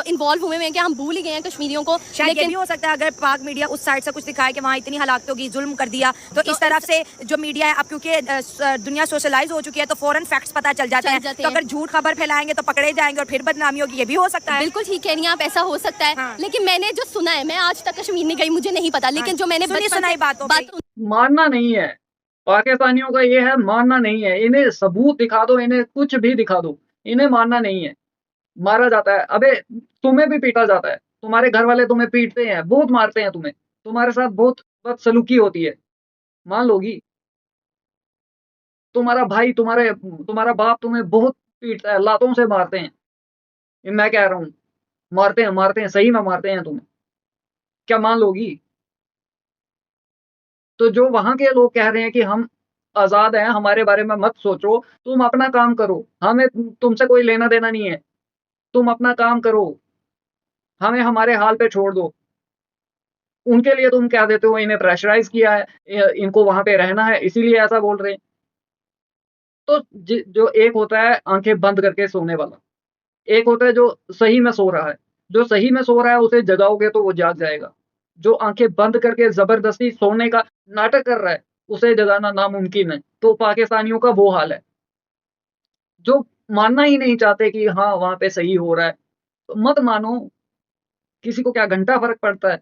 इन्वॉल्व हुए हैं कि हम भूल ही गए हैं कश्मीरियों को। शायद ये भी हो सकता है अगर पाक मीडिया उस साइड से कुछ दिखाए कि वहाँ इतनी हलाकतों की जुल्म कर दिया, तो इस तरफ से जो मीडिया है, अब क्योंकि दुनिया सोशलाइज हो चुकी है तो फौरन फैक्ट्स पता चल जाते हैं, तो अगर झूठ खबर फैलाएंगे तो पकड़े जाएंगे और फिर बदनामी होगी, ये भी हो सकता है। बिल्कुल ठीक कह रही हैं आप, ऐसा हो सकता है। हाँ। लेकिन मैंने जो सुना है, मैं आज तक कश्मीर नहीं गई, मुझे नहीं पता, लेकिन जो मैंने सुनाई बात मानना नहीं है पाकिस्तानियों का, ये है मानना नहीं है। इन्हें सबूत दिखा दो, इन्हें कुछ भी दिखा दो, इन्हें मानना नहीं है। मारा जाता है, अबे तुम्हें भी पीटा जाता है, तुम्हारे घर वाले तुम्हें पीटते हैं, बहुत मारते हैं तुम्हें, तुम्हारे साथ बहुत बदसलूकी होती है, मान लोगी? तुम्हारा भाई, तुम्हारा बाप तुम्हें बहुत पीटता है, लातों से मारते हैं, ये मैं कह रहा हूँ, मारते हैं, सही में मारते हैं तुम्हें, क्या मान लोगी? तो जो वहां के लोग कह रहे हैं कि हम आजाद हैं, हमारे बारे में मत सोचो, तुम अपना काम करो, हमें तुमसे कोई लेना देना नहीं है, तुम अपना काम करो, हमें हमारे हाल पे छोड़ दो। उनके लिए तुम क्या देते हो? इन्हें प्रेशराइज किया है, इनको वहां पे रहना है, इसीलिए ऐसा बोल रहे हैं। तो जो एक होता है आंखें बंद करके सोने वाला, एक होता है जो सही में सो रहा है। जो सही में सो रहा है उसे जगाओगे तो वो जाग जाएगा। जो आंखें बंद करके जबरदस्ती सोने का नाटक कर रहा है उसे जगाना नामुमकिन है। तो पाकिस्तानियों का वो हाल है, जो मानना ही नहीं चाहते कि हाँ वहां पे सही हो रहा है। तो मत मानो, किसी को क्या घंटा फर्क पड़ता है?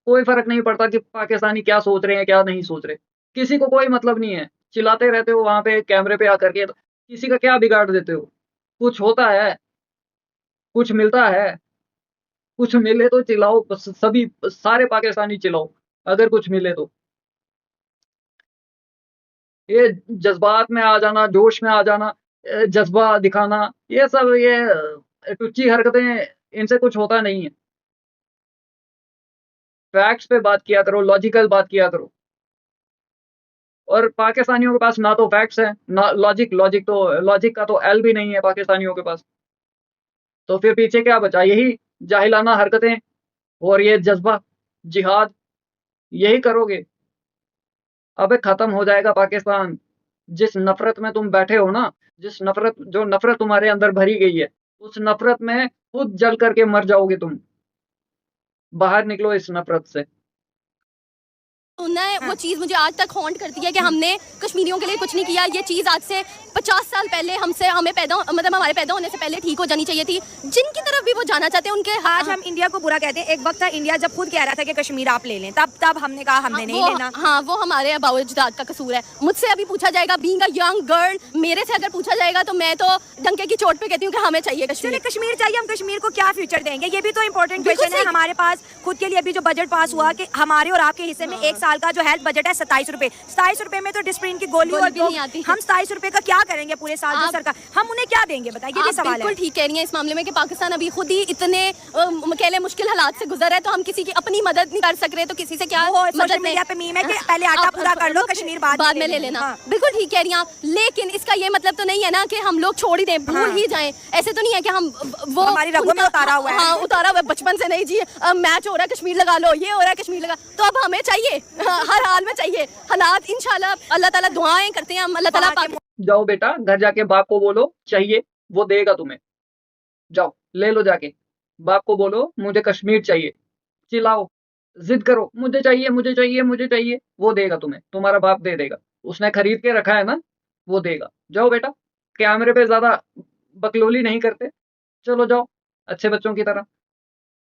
कोई फर्क नहीं पड़ता कि पाकिस्तानी क्या सोच रहे हैं क्या नहीं सोच रहे, किसी को कोई मतलब नहीं है। चिल्लाते रहते हो वहां पे कैमरे पे आकर के, तो किसी का क्या बिगाड़ देते हो? कुछ होता है, कुछ मिलता है, कुछ मिले तो चिल्लाओ, सभी सारे पाकिस्तानी चिल्लाओ अगर कुछ मिले तो। ये जज्बात में आ जाना, जोश में आ जाना, जज्बा दिखाना, ये सब ये टुच्ची हरकतें, इनसे कुछ होता नहीं है। फैक्ट्स पे बात किया करो, लॉजिकल बात किया करो। और पाकिस्तानियों के पास ना तो फैक्ट्स है ना लॉजिक का तो एल भी नहीं है पाकिस्तानियों के पास। तो फिर पीछे क्या बचा? यही जाहिलाना हरकतें और ये जज्बा जिहाद, यही करोगे। अबे खत्म हो जाएगा पाकिस्तान। जिस नफरत में तुम बैठे हो ना, जो नफरत तुम्हारे अंदर भरी गई है, उस नफरत में खुद जल करके मर जाओगे तुम। बाहर निकलो इस नफरत से। वो चीज़ मुझे आज तक हॉन्ट करती है कि हमने कश्मीरियों के लिए कुछ नहीं किया। ये चीज़ आज से 50 साल पहले हमें हमारे पैदा होने से पहले ठीक हो जानी चाहिए थी। जिनकी तरफ भी वो जाना चाहते हैं उनके, आज हम इंडिया को बुरा कहते हैं। एक वक्त था इंडिया जब खुद कह रहा था कि कश्मीर आप ले लें, तब हमने कहा हमने नहीं लेना। हाँ, वो हमारे अबाउजदाद का कसूर है। मुझसे अभी पूछा जाएगा, बीइंग अ यंग गर्ल, मेरे से अगर पूछा जाएगा तो मैं तो डंके की चोट पे कहती हूँ कि हमें चाहिए कश्मीर चाहिए। हम कश्मीर को क्या फ्यूचर देंगे, ये भी तो इम्पोर्टेंट क्वेश्चन है। हमारे पास खुद के लिए अभी जो बजट पास हुआ कि हमारे और आपके हिस्से में 1 साल का जो हेल्थ बजट है 27 रुपए। 27 रुपए में तो डिस्प्रिन की गोली और नहीं आती। हम 27 रुपए का क्या करेंगे पूरे साल? जो सरकार, हम उन्हें क्या देंगे बताइए? ये भी सवाल है। बिल्कुल ठीक कह रही हैं इस मामले में कि पाकिस्तान अभी खुद ही इतने कहले मुश्किल हालात से गुजर है, तो हम किसी की अपनी मदद नहीं कर सक रहे, तो किसी से क्या सोशल मीडिया पे मीम है कि पहले आटा पूरा कर लो, कश्मीर बाद में ले लेना। बिल्कुल ठीक कह रही हैं आप, लेकिन इसका ये मतलब तो नहीं है ना कि हम लोग छोड़ ही दें, भूल ही जाएं। ऐसे तो नहीं है कि हम वो हमारी रगों में उतारा हुआ है। हाँ, उतारा हुआ है बचपन से। नहीं जी, मैच हो रहा है कश्मीर लगा लो, ये हो रहा है कश्मीर लगा, तो अब हमें चाहिए, हर हाल में चाहिए। हालात इंशाल्लाह, अल्लाह ताला दुआएं करते हैं हम, अल्लाह ताला। जाओ बेटा, घर जाके बाप को बोलो चाहिए, वो देगा तुम्हें। जाओ ले लो जाके, बाप को बोलो मुझे कश्मीर चाहिए, चिल्लाओ, जिद करो, मुझे चाहिए मुझे चाहिए मुझे चाहिए, वो देगा तुम्हें, तुम्हारा बाप दे देगा। उसने खरीद के रखा है ना, वो देगा। जाओ बेटा, कैमरे पे ज्यादा बकलोली नहीं करते, चलो जाओ अच्छे बच्चों की तरह।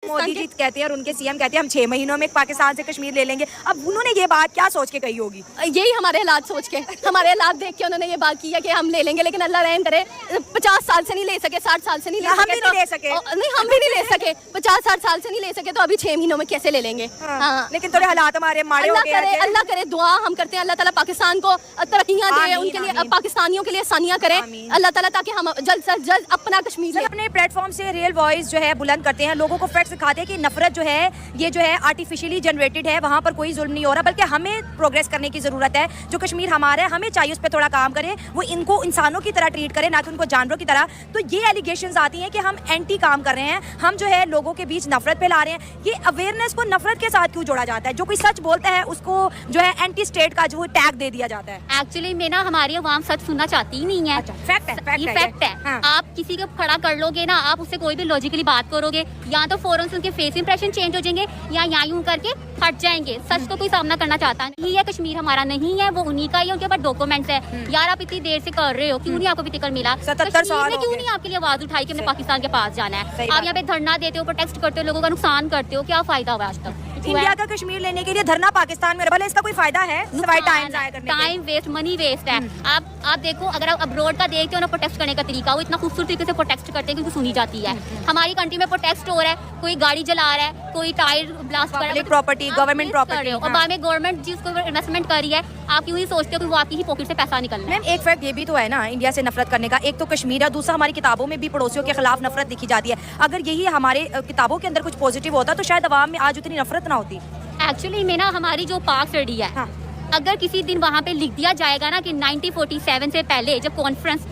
मोदी जी कहते हैं और उनके सीएम कहते हैं हम 6 महीनों में पाकिस्तान से कश्मीर ले लेंगे। अब उन्होंने ये बात क्या सोच के कही होगी? यही हमारे हालात सोच के, हमारे हालात देख के उन्होंने ये बात की है कि हम ले लेंगे, लेकिन अल्लाह रहम करे 50 साल से नहीं ले सके, 60 साल से नहीं ले सके, हम भी नहीं ले सके। नहीं, हम भी नहीं ले सके, 50-60 साल से नहीं ले सके, तो अभी 6 महीनों में कैसे ले लेंगे? हाँ, लेकिन थोड़े हालात हमारे माड़े हो गए हैं। अल्लाह करे, दुआ हम करते हैं अल्लाह ताला पाकिस्तान को तरक्कियां दे, उनके लिए, पाकिस्तानियों के लिए आसानियां करे अल्लाह ताला, ताकि हम जल्द से जल्द अपना कश्मीर अपने प्लेटफॉर्म से रियल वॉइस जो है बुलंद करते हैं, लोगों को फैक्ट्स सिखाते हैं कि नफरत जो है ये जो है आर्टिफिशियली जनरेटेड है, वहाँ पर कोई जुल्म नहीं हो रहा, बल्कि हमें प्रोग्रेस करने की ज़रूरत है। जो कश्मीर हमारा है, हमें चाहिए उस पर थोड़ा काम करें, वो इनको इंसानों की तरह ट्रीट करें, ना कि उनको जानवरों की तरह। तो ये एलिगेशंस आती हैं कि हम एंटी काम कर रहे हैं, हम जो है लोगों के बीच नफरत फैला रहे हैं। ये अवेयरनेस को नफरत के साथ क्यों जोड़ा जाता है? जो कोई सच बोलता है उसको जो है एंटी स्टेट का जो टैग दे दिया जाता है। एक्चुअली में ना हमारी अवाम सच सुनना चाहती ही नहीं है। अच्छा, फैक्ट है, ये फैक्ट है। हाँ। आप किसी को खड़ा कर लोगे ना, आप उससे कोई भी लॉजिकली बात करोगे, या तो फौरन से उनके फेस इंप्रेशन चेंज हो जाएंगे, या यहाँ यूं करके हट जाएंगे। सच तो कोई सामना करना चाहता नहीं है। कश्मीर हमारा नहीं है, वो उन्हीं का ही है, उनके पास डॉक्यूमेंट्स है। यार आप इतनी देर से कर रहे हो, क्यों नहीं आपको टिकट मिला? 77 साल कश्मीर में हो क्यों गए। नहीं आपके लिए आवाज उठाई कि हमने पाकिस्तान के पास जाना सही है? बात आप यहाँ पे धरना देते हो, प्रोटेस्ट करते हो, लोगों का नुकसान करते हो, क्या फायदा हुआ आज तक? इंडिया का कश्मीर लेने के लिए धरना पाकिस्तान में, भले इसका कोई फायदा है सिवाय टाइम जाया करने के? टाइम वेस्ट, मनी वेस्ट है। आप देखो, अगर आप अब्रोड का देखते हो ना प्रोटेस्ट करने का तरीका, वो इतना खूबसूरत तरीके से प्रोटेस्ट करते हैं कि उनको सुनी जाती है। हमारी कंट्री में प्रोटेस्ट हो रहा है, कोई गाड़ी जला रहा है, कोई टायर ब्लास्ट कर रहा है, Public property, government property, और हाँ। बाद में गवर्नमेंट जिसको इन्वेस्टमेंट कर रही है, आप क्यों ही सोचते हो कि वो आपकी ही पॉकेट से पैसा निकलना है? मैम एक फैक्ट ये भी तो है ना इंडिया से नफरत करने का, एक तो कश्मीर है, दूसरा हमारी किताबों में भी पड़ोसियों के खिलाफ नफरत दिखी जाती है। अगर यही हमारे किताबों के अंदर कुछ पॉजिटिव होता तो शायद अवाम में आज उतनी नफरत ना होती। एक्चुअली में ना हमारी जो पाक स्टडी है, हाँ। अगर किसी दिन वहाँ पे लिख दिया जाएगा ना कि 1947 से पहले जब कॉन्फ्रेंस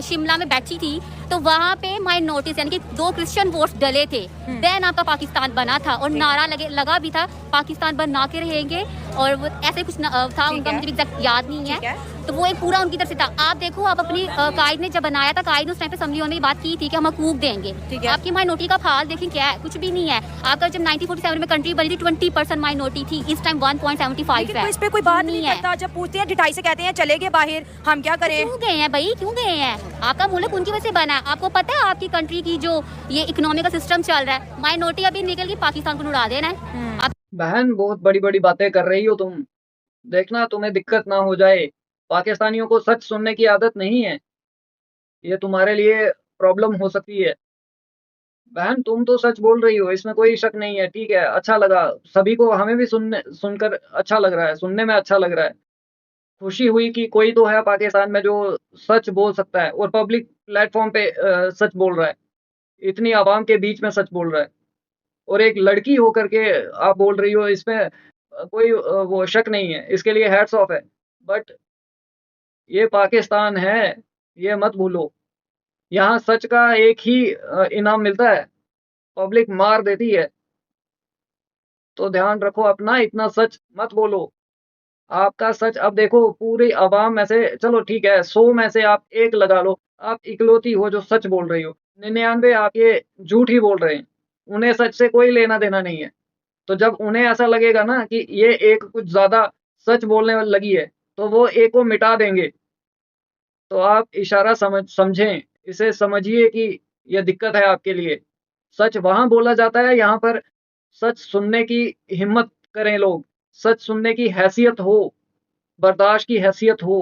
शिमला में बैठी थी, तो वहाँ पे माइनॉरिटीज यानी कि 2 क्रिश्चियन वोट्स डले थे, देन आपका पाकिस्तान बना था, और नारा लगा भी था पाकिस्तान बना के रहेंगे, और वो ऐसे कुछ था उनका, मुझे एग्जैक्ट याद नहीं है। तो वो एक पूरा उनकी तरफ से था। आप देखो, आप अपनी कायद ने जब बनाया था, कायद ने उस टाइम पे असेंबली में बात की थी कि हम हकूक देंगे। आपकी माइनॉरिटी का हाल देखें क्या है, कुछ भी नहीं है। आपका जब 1947 में कंट्री बनी थी 20% माइनॉरिटी थी, इस टाइम 1.75 है। इस पे कोई बात नहीं करता, जब पूछते हैं ढिठाई से कहते हैं चले गए बाहर, हम क्या करें? क्यों गए हैं भाई, क्यों गए हैं? आपका मुल्क उनकी वजह से बना है। आपको पता है आपकी कंट्री की जो ये इकोनॉमिक सिस्टम चल रहा है, माइनॉरिटी अभी निकल के पाकिस्तान को उड़ा देना है। आप बहन बहुत बड़ी बड़ी बातें कर रही हो तुम, देखना तुम्हें दिक्कत ना हो जाए। पाकिस्तानियों को सच सुनने की आदत नहीं है, ये तुम्हारे लिए प्रॉब्लम हो सकती है। बहन तुम तो सच बोल रही हो, इसमें कोई शक नहीं है, ठीक है, अच्छा लगा सभी को, हमें भी सुनकर अच्छा लग रहा है, सुनने में अच्छा लग रहा है। खुशी हुई कि कोई तो है पाकिस्तान में जो सच बोल सकता है और पब्लिक प्लेटफॉर्म पे सच बोल रहा है, इतनी आवाम के बीच में सच बोल रहा है, और एक लड़की होकर के आप बोल रही हो, इसमें कोई वो शक नहीं है, इसके लिए हैट्स ऑफ है। बट ये पाकिस्तान है, ये मत भूलो, यहाँ सच का एक ही इनाम मिलता है, पब्लिक मार देती है। तो ध्यान रखो अपना, इतना सच मत बोलो। आपका सच अब देखो पूरी आवाम में से, चलो ठीक है 100 में से आप 1 लगा लो, आप इकलौती हो जो सच बोल रही हो, 99 आप ये झूठ ही बोल रहे हैं, उन्हें सच से कोई लेना देना नहीं है। तो जब उन्हें ऐसा लगेगा ना कि ये एक कुछ ज़्यादा सच बोलने लगी है, तो वो एक को मिटा देंगे। तो आप इशारा समझें, इसे समझिए कि ये दिक्कत है आपके लिए। सच वहाँ बोला जाता है, यहाँ पर सच सुनने की हिम्मत करें लोग, सच सुनने की हैसियत हो, बर्दाश्त की हैसियत हो।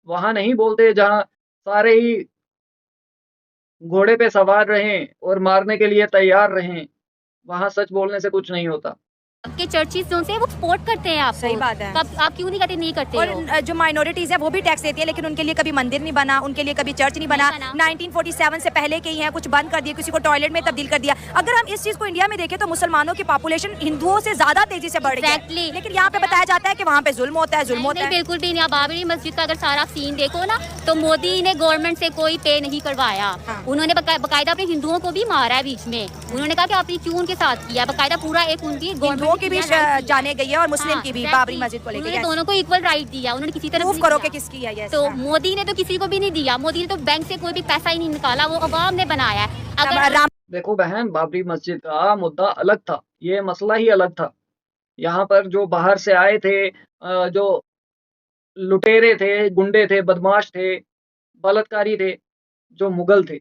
वहाँ नहीं बोलते जहाँ सारे ही घोड़े पे सवार रहें और मारने के लिए तैयार रहें, वहाँ सच बोलने से कुछ नहीं होता। आपके चर्चिस जो से वो सपोर्ट करते हैं आपको। सही बात है। आप क्यों नहीं कहते नहीं करते हो? और जो माइनॉरिटीज है वो भी टैक्स देती है, लेकिन उनके लिए कभी मंदिर नहीं बना, उनके लिए कभी चर्च नहीं बना। 1947 से पहले के ही हैं, कुछ बंद कर दिए, किसी को टॉयलेट में तब्दील कर दिया। अगर हम इस चीज को इंडिया में देखें तो मुसलमानों की पॉपुलेशन हिंदुओं से ज्यादा तेजी से बढ़ रही है, Exactly. लेकिन यहाँ पे बताया जाता है कि वहाँ पे जुल्म होता है, जुल्म होता नहीं, है। बिल्कुल भी नहीं। आप बाबरी मस्जिद का अगर सारा सीन देखो ना, तो मोदी ने गवर्नमेंट से कोई पे नहीं करवाया। हाँ। उन्होंने बकायदा अपने हिंदुओं को भी मारा है बीच में। उन्होंने कहा कि आपने क्यों उनके साथ किया, बकायदा पूरा एक उनकी हिंदुओं की भी जाने गई है और मुस्लिम की भी, बाबरी मस्जिद को उन्होंने लेकर। दोनों को इक्वल राइट दिया, उन्होंने किसी तरह प्रूफ करो कि किसकी है ये। तो मोदी ने तो किसी को भी नहीं दिया। मोदी ने तो बैंक से कोई भी पैसा ही नहीं निकाला, वो अवाम ने बनाया है। अगर देखो बहन, बाबरी मस्जिद का मुद्दा अलग था, ये मसला ही अलग था। यहाँ पर जो बाहर से आए थे, जो लुटेरे थे, गुंडे थे, बदमाश थे, बलात्कारी थे, जो मुगल थे,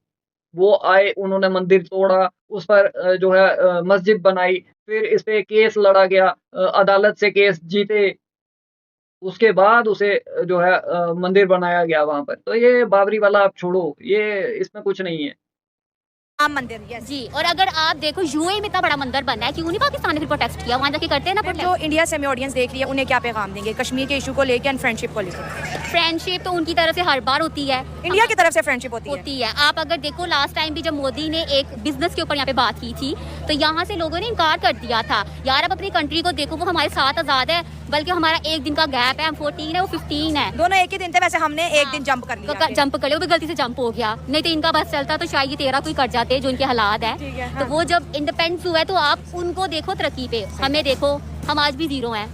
वो आए, उन्होंने मंदिर तोड़ा, उस पर जो है मस्जिद बनाई, फिर इस पे केस लड़ा गया, अदालत से केस जीते, उसके बाद उसे जो है मंदिर बनाया गया वहाँ पर। तो ये बाबरी वाला आप छोड़ो, ये इसमें कुछ नहीं है। राम मंदिर, यस। जी, और अगर आप देखो यूएई में इतना बड़ा मंदिर बना है, क्यों नहीं पाकिस्तान ने फिर प्रोटेस्ट किया? वहाँ जाके करते हैं ना फिर प्रोटेस्ट। जो इंडिया से हमें ऑडियंस देख रही है उन्हें क्या पैगाम देंगे कश्मीर के इशू को लेकर एंड फ्रेंडशिप को लेकर? फ्रेंडशिप तो उनकी तरफ से हर बार होती है, इंडिया की तरफ से फ्रेंडशिप होती है। आप अगर देखो लास्ट टाइम भी जब मोदी ने एक बिजनेस के ऊपर यहाँ पे बात की थी, तो यहाँ से लोगों ने इनकार कर दिया था। यार आप अपनी कंट्री को देखो, वो हमारे साथ आज़ाद है, बल्कि हमारा एक दिन का गैप है, हम 14 है, वो 15 है। दोनों एक ही दिन थे, वैसे हमने एक दिन जंप कर लिया। जंप कर लिया, वो भी गलती से जंप हो गया, नहीं तो इनका बस चलता तो शायद ये 13 कोई कर जाते जो इनके हालात है। ठीक है, तो हाँ। वो जब इंडिपेंडेंस हुआ है, तो आप उनको देखो तरक्की पे, हमें देखो, हम आज भी जीरो हैं।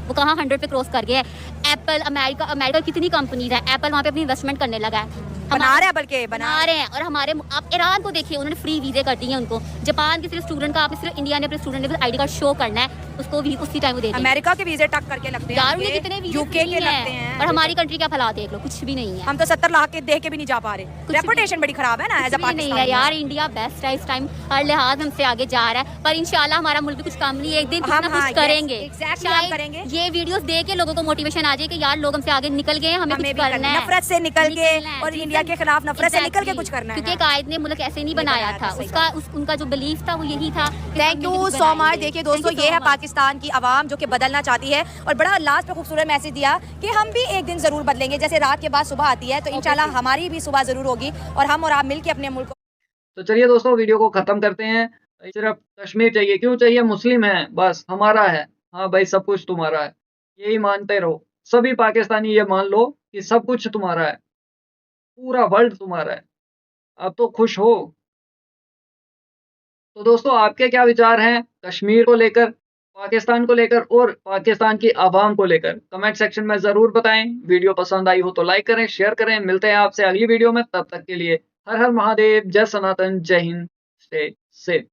वो कहाँ 100 पे क्रॉस कर गए हैं। एप्पल, अमेरिका कितनी कंपनीज है, एप्पल वहाँ पे अपनी इन्वेस्टमेंट करने लगा है, बना रहे हैं, बल्कि बना रहे हैं। और हमारे आप ईरान को देखिए, उन्होंने फ्री वीजे कर दिए उनको। जापान के सिर्फ स्टूडेंट का, आपने सिर्फ इंडिया ने अपने स्टूडेंट ने आईडी कार्ड शो करना है, उसको भी उसी टाइम वो दे देंगे। अमेरिका के वीजे टक करके लगते हैं, यार उन्हें कितने वीजे यूके के लगते हैं, और हमारी कंट्री का हालात देख लो, कुछ भी नहीं है। हम तो 70 लाख के देख के भी नहीं जा पा रहे। भी रेपुटेशन बड़ी खराब है ना एज अ कुछ भी नहीं है पाकिस्तान। यार, इंडिया बेस्ट है इस टाइम, हर लिहाज हमसे आगे जा रहा है। पर इंशाल्लाह हमारा मुल्क भी कुछ काम नहीं है, एक दिन कुछ हम ना हाँ, कुछ करेंगे। exactly हम शायद करेंगे। ये वीडियोस देख के लोगों को मोटिवेशन आ जाए कि यार लोग हमसे आगे निकल गए हैं, हमें कुछ भी करना है, नफरत से निकल के निकलना है। और जी, इंडिया के खिलाफ नफरत से निकल के exactly। कुछ करना है। क्योंकि कायद ने मुल्क ऐसे नहीं बनाया था, सही उनका जो बिलीफ था वो यही था। Thank you so much. देखिए दोस्तों, ये है पाकिस्तान की आवाम जो कि बदलना चाहती है, और बड़ा लास्ट पे खूबसूरत मैसेज दिया कि हम भी एक दिन जरूर बदलेंगे। जैसे रात के बाद सुबह आती है, तो इंशाल्लाह हमारी भी सुबह जरूर होगी, और हम और आप मिलके अपने मुल्क को। तो चलिए दोस्तों, वीडियो को खत्म करते हैं। सिर्फ कश्मीर चाहिए, क्यों चाहिए? मुस्लिम है, बस हमारा है। हाँ भाई, सब कुछ तुम्हारा है, यही मानते रहो। सभी पाकिस्तानी ये मान लो कि सब कुछ तुम्हारा है, पूरा वर्ल्ड तुम्हारा है। अब तो खुश हो। तो दोस्तों, आपके क्या विचार हैं कश्मीर को लेकर, पाकिस्तान को लेकर और पाकिस्तान की आवाम को लेकर? कमेंट सेक्शन में ज़रूर बताएं। वीडियो पसंद आई हो तो लाइक करें, शेयर करें। मिलते हैं आपसे अगली वीडियो में, तब तक के लिए हर हर महादेव, जय सनातन, जय हिंद, स्टे सेफ।